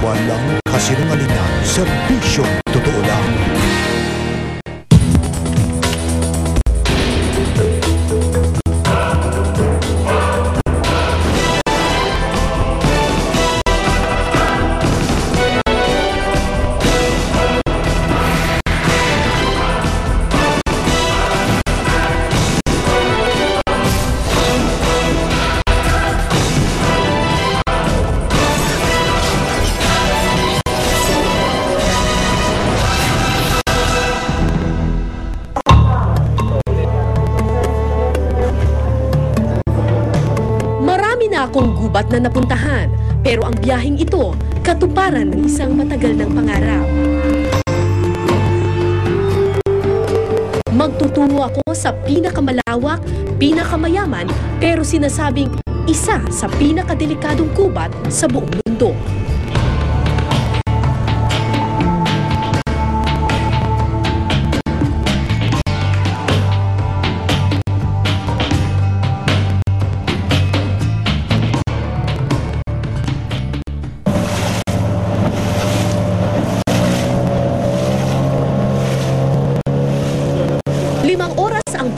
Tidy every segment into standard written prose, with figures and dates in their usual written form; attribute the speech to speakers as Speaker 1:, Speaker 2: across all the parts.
Speaker 1: Walang kasinungalingan, serbisyong totoo lang.
Speaker 2: Akong gubat na napuntahan, pero ang biyaheng ito, katuparan ng isang matagal ng pangarap. Magtutungo ako sa pinakamalawak, pinakamayaman, pero sinasabing isa sa pinakadelikadong gubat sa buong mundo.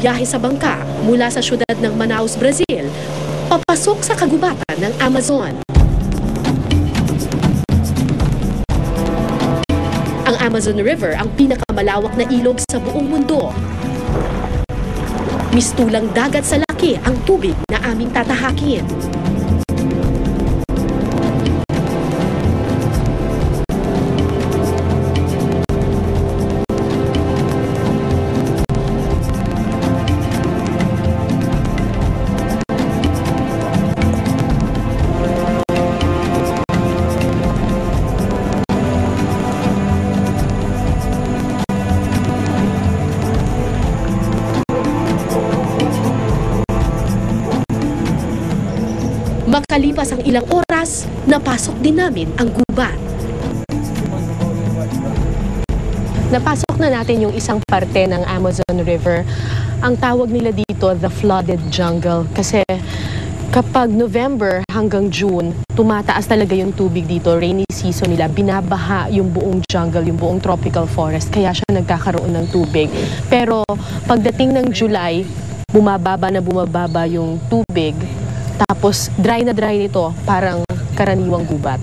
Speaker 2: Biyahe sa bangka mula sa syudad ng Manaus, Brazil, papasok sa kagubatan ng Amazon. Ang Amazon River ang pinakamalawak na ilog sa buong mundo. Mistulang dagat sa laki ang tubig na aming tatahakin. Makalipas ang ilang oras, napasok din namin ang gubat. Napasok na natin yung isang parte ng Amazon River. Ang tawag nila dito, the flooded jungle. Kasi kapag November hanggang June, tumataas talaga yung tubig dito. Rainy season nila, binabaha yung buong jungle, yung buong tropical forest. Kaya siya nagkakaroon ng tubig. Pero pagdating ng July, bumababa yung tubig. Tapos dry na dry nito, parang karaniwang gubat.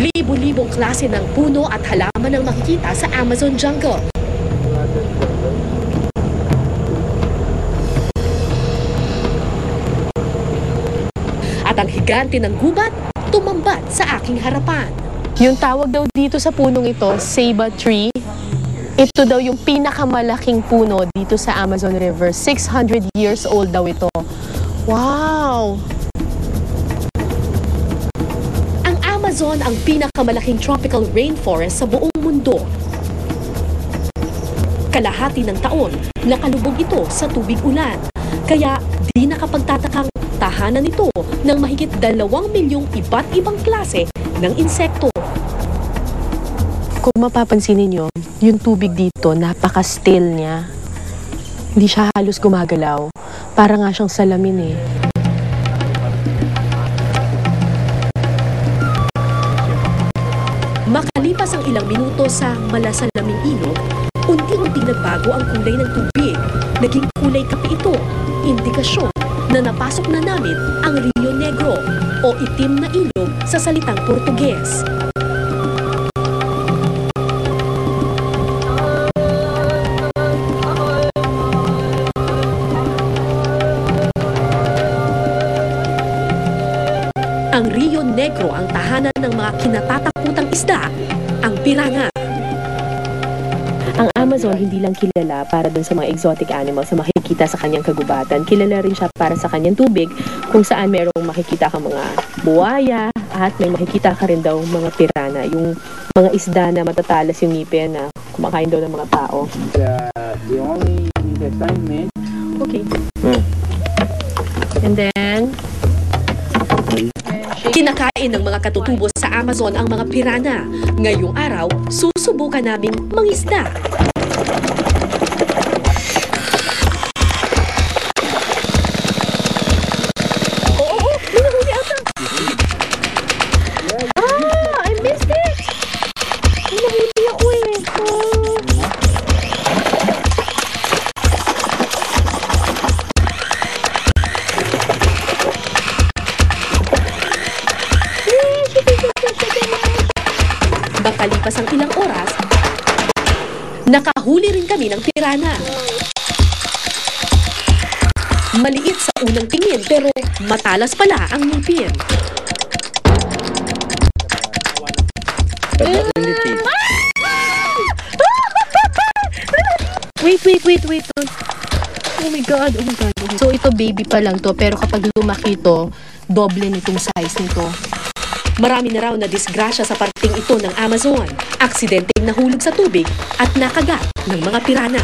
Speaker 2: Libo-libong klase ng puno at halaman ang makikita sa Amazon jungle. At ang higante ng gubat, tumambat sa aking harapan. Yung tawag daw dito sa punong ito, ceiba tree. Ito daw yung pinakamalaking puno dito sa Amazon River. 600 years old daw ito. Wow! Ang Amazon ang pinakamalaking tropical rainforest sa buong mundo. Kalahati ng taon, nakalubog ito sa tubig ulan. Kaya di nakapagtatakang tahanan ito ng mahigit 2 milyong iba't ibang klase ng insekto. Kung mapapansin niyo, yung tubig dito, napaka-still niya. Hindi siya halos gumagalaw. Para nga siyang salamin eh. Makalipas ang ilang minuto sa malasalaming ilog, unti-unting nagbago ang kulay ng tubig. Naging kulay kape ito, indikasyon na napasok na namin ang Rio Negro o itim na ilog sa salitang Portuges. Ang Rio Negro ang tahanan ng mga kinatatakutang isda, ang piranga. Ang Amazon hindi lang kilala para dun sa mga exotic animals na makikita sa kanyang kagubatan. Kilala rin siya para sa kanyang tubig kung saan merong makikita ka mga buwaya at may makikita ka rin daw mga pirana. Yung mga isda na matatalas yung ngipin na kumakain daw ng mga tao.
Speaker 3: The only assignment.
Speaker 2: Okay. And then kinakain ng mga katutubo sa Amazon ang mga pirana. Ngayong araw, susubukan naming mangisda. Oo,
Speaker 4: Makalipas ang ilang oras, nakahuli rin kami ng pirana. Maliit sa unang tingin pero matalas pala ang ngipin.
Speaker 2: Wait. Oh my God. So ito baby pa lang to, pero kapag lumaki to, doble nitong size nito.
Speaker 4: Marami na raw na disgrasya sa parting ito ng Amazon. Aksidenteng nahulog sa tubig at nakagat ng mga pirana.